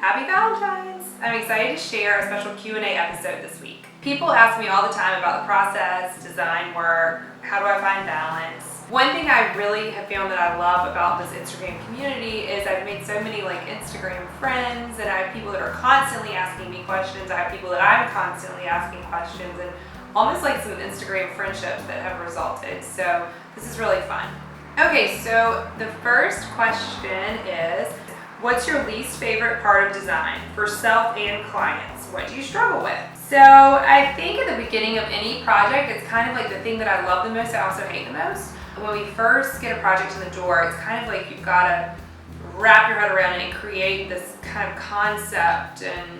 Happy Valentine's! I'm excited to share a special Q&A episode this week. People ask me all the time about the process, design work, how do I find balance. One thing I really have found that I love about this Instagram community is I've made so many Instagram friends, and I have people that are constantly asking me questions. I have people that I'm constantly asking questions, and almost like some Instagram friendships that have resulted. So this is really fun. Okay, so the first question is, what's your least favorite part of design for self and clients? What do you struggle with? So I think at the beginning of any project, it's kind of like the thing that I love the most, I also hate the most. When we first get a project in the door, it's kind of like you've got to wrap your head around it and create this kind of concept and,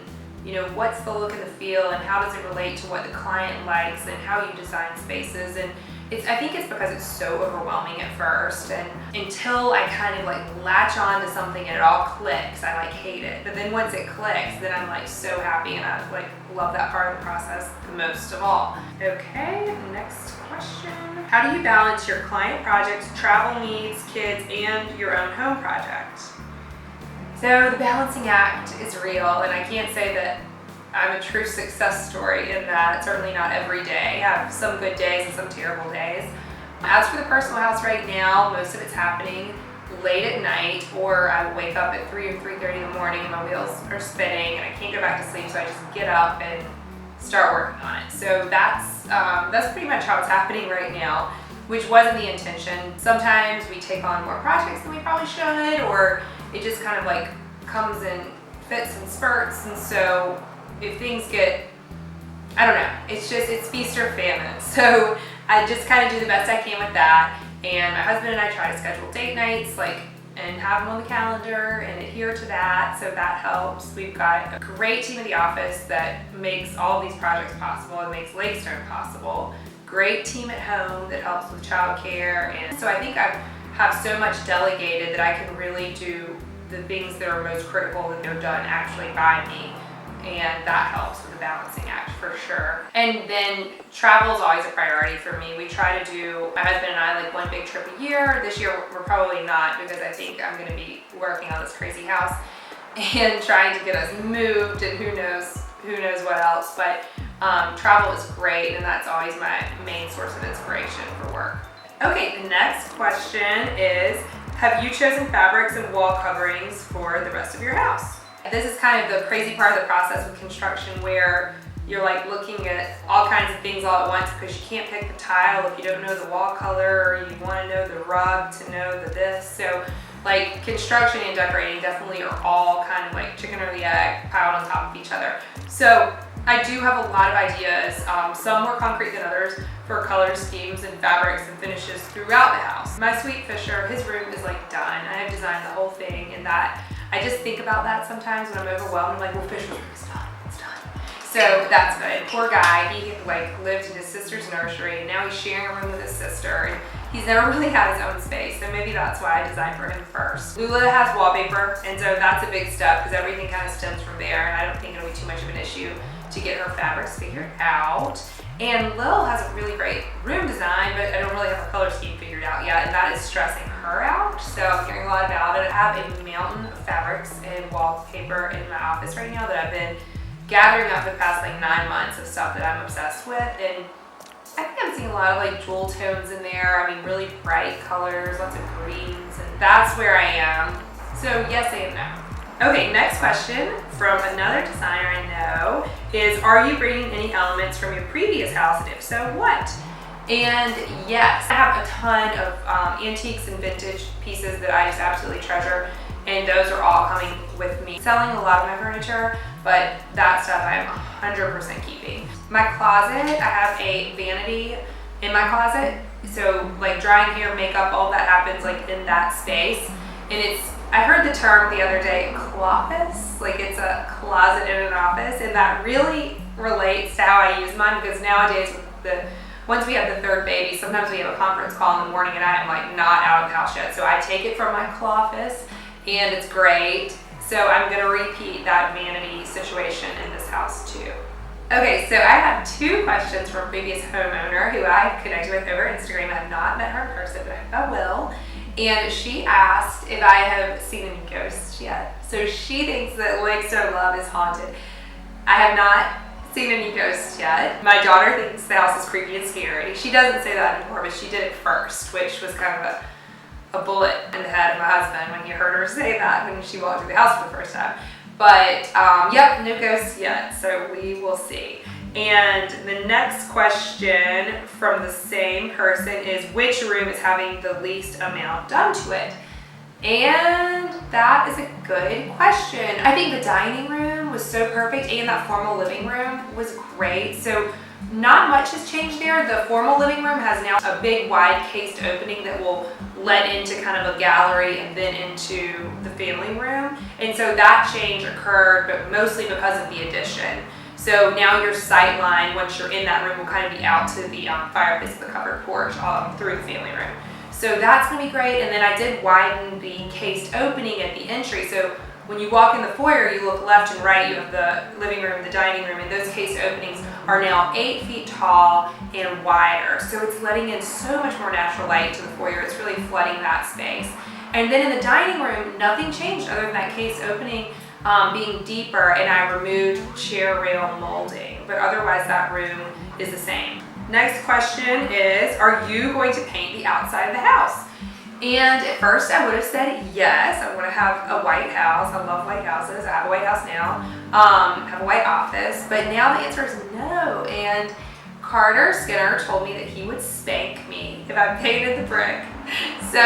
what's the look and the feel and how does it relate to what the client likes and how you design spaces. And I think it's because it's so overwhelming at first, and until I kind of latch on to something and it all clicks, I hate it. But then once it clicks, then I'm so happy, and I love that part of the process the most of all. Okay, next question. How do you balance your client projects, travel needs, kids, and your own home project? So the balancing act is real, and I can't say that I'm a true success story in that. Certainly not every day. I have some good days and some terrible days. As for the personal house right now, most of it's happening late at night, or I wake up at 3 or 3:30 in the morning and my wheels are spinning and I can't go back to sleep, so I just get up and start working on it. So that's pretty much how it's happening right now, which wasn't the intention. Sometimes we take on more projects than we probably should, or it just kind of comes in fits and spurts, and so if things get, I don't know, it's feast or famine. So I just kind of do the best I can with that. And my husband and I try to schedule date nights, and have them on the calendar and adhere to that. So that helps. We've got a great team in the office that makes all these projects possible and makes Lakestone possible. Great team at home that helps with childcare. And so I think I have so much delegated that I can really do the things that are most critical that they're done actually by me. And that helps with the balancing act for sure. And then travel is always a priority for me. We try to do, my husband and I, one big trip a year. This year we're probably not, because I think I'm going to be working on this crazy house and trying to get us moved, and who knows what else. But travel is great, and that's always my main source of inspiration for work. Okay, the next question is, have you chosen fabrics and wall coverings for the rest of your house? This is kind of the crazy part of the process with construction, where you're looking at all kinds of things all at once because you can't pick the tile if you don't know the wall color, or you want to know the rug to know the this. So construction and decorating definitely are all kind of chicken or the egg piled on top of each other. So I do have a lot of ideas, some more concrete than others, for color schemes and fabrics and finishes throughout the house. My sweet Fisher, his room is done. I have designed the whole thing, and that I just think about that sometimes when I'm overwhelmed. I'm well, Fisher's room is done. It's done. So that's good. Poor guy. He lived in his sister's nursery, and now he's sharing a room with his sister, and he's never really had his own space. So maybe that's why I designed for him first. Lula has wallpaper, and so that's a big step because everything kind of stems from there, and I don't think it'll be too much of an issue to get her fabrics figured out. And Lil has a really great room design, but I don't really have a color scheme figured out yet, and that is stressing her out. So I'm hearing a lot about it. I have a mountain of fabrics and wallpaper in my office right now that I've been gathering up the past 9 months of stuff that I'm obsessed with, and I think I'm seeing a lot of jewel tones in there. I mean, really bright colors, lots of greens, and that's where I am. So yes and no. Okay, next question from another designer I know is, are you bringing any elements from your previous house, and if so, what? And yes, I have a ton of antiques and vintage pieces that I just absolutely treasure, and those are all coming with me. Selling a lot of my furniture, but that stuff I'm 100% keeping. My closet, I have a vanity in my closet, so drying hair, makeup, all that happens in that space, and I heard the term the other day, clophus, it's a closet in an office, and that really relates to how I use mine, because nowadays once we have the third baby, sometimes we have a conference call in the morning and I'm not out of the house yet. So I take it from my clophus, and it's great. So I'm gonna repeat that vanity situation in this house too. Okay, so I have 2 questions from a previous homeowner who I connected with over Instagram. I have not met her in person, but I hope I will. And she asked if I have seen any ghosts yet. So she thinks that LakestoneLove is haunted. I have not seen any ghosts yet. My daughter thinks the house is creepy and scary. She doesn't say that anymore, but she did it first, which was kind of a bullet in the head of my husband when he heard her say that when she walked through the house for the first time. But yep, no ghosts yet, so we will see. And the next question from the same person is, which room is having the least amount done to it? And that is a good question. I think the dining room was so perfect, and that formal living room was great. So not much has changed there. The formal living room has now a big wide cased opening that will let into kind of a gallery and then into the family room. And so that change occurred, but mostly because of the addition. So now your sight line, once you're in that room, will kind of be out to the fireplace, the covered porch through the family room. So that's gonna be great. And then I did widen the cased opening at the entry. So when you walk in the foyer, you look left and right, you have the living room, the dining room, and those cased openings are now 8 feet tall and wider. So it's letting in so much more natural light to the foyer. It's really flooding that space. And then in the dining room, nothing changed other than that cased opening being deeper, and I removed chair rail molding, but otherwise that room is the same. Next question is, are you going to paint the outside of the house? And at first I would have said yes. I want to have a white house. I love white houses. I have a white house now. Have a white office. But now the answer is no. And Carter Skinner told me that he would spank me if I painted the brick. So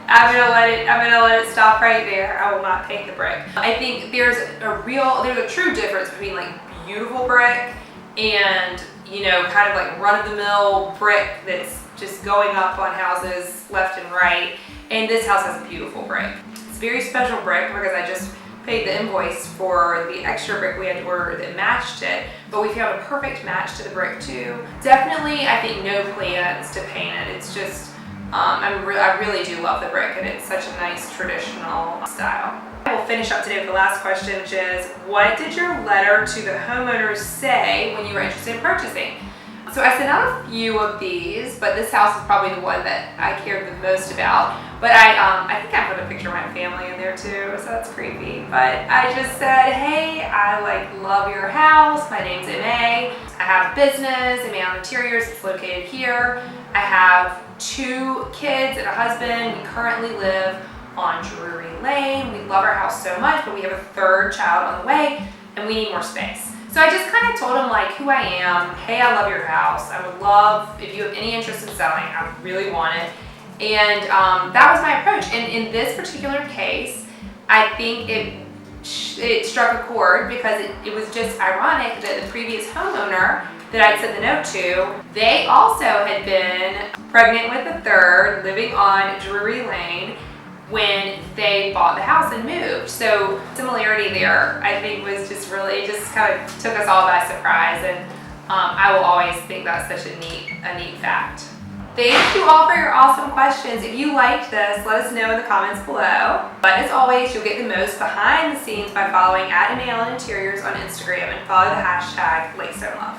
I'm gonna let it stop right there. I will not paint the brick. I think there's a true difference between like beautiful brick and, you know, kind of like run-of-the-mill brick that's just going up on houses left and right. And this house has a beautiful brick. It's a very special brick because I just paid the invoice for the extra brick we had to order that matched it, but we found a perfect match to the brick too. Definitely, I think no plans to paint it. It's just, I really do love the brick, and it's such a nice traditional style. I will finish up today with the last question, which is, what did your letter to the homeowners say when you were interested in purchasing? So I sent out a few of these, but this house is probably the one that I cared the most about. But I think I put a picture of my family in there too, so that's creepy. But I just said, hey, I love your house. My name's MA. I have a business, MA Interiors. It's located here. I have 2 kids and a husband. We currently live on Drury Lane. We love our house so much, but we have a 3rd child on the way, and we need more space. So I just kind of told him who I am. Hey, I love your house. I would love, if you have any interest in selling, I really want it. And that was my approach. And in this particular case, I think it struck a chord because it was just ironic that the previous homeowner that I'd sent the note to, they also had been pregnant with a 3rd, living on Drury Lane when they bought the house and moved. So similarity there, I think, was just really, it just kind of took us all by surprise. And I will always think that's such a neat fact. Thank you all for your awesome questions. If you liked this, let us know in the comments below. But as always, you'll get the most behind the scenes by following @MALinteriors on Instagram and follow the hashtag LakestoneLove.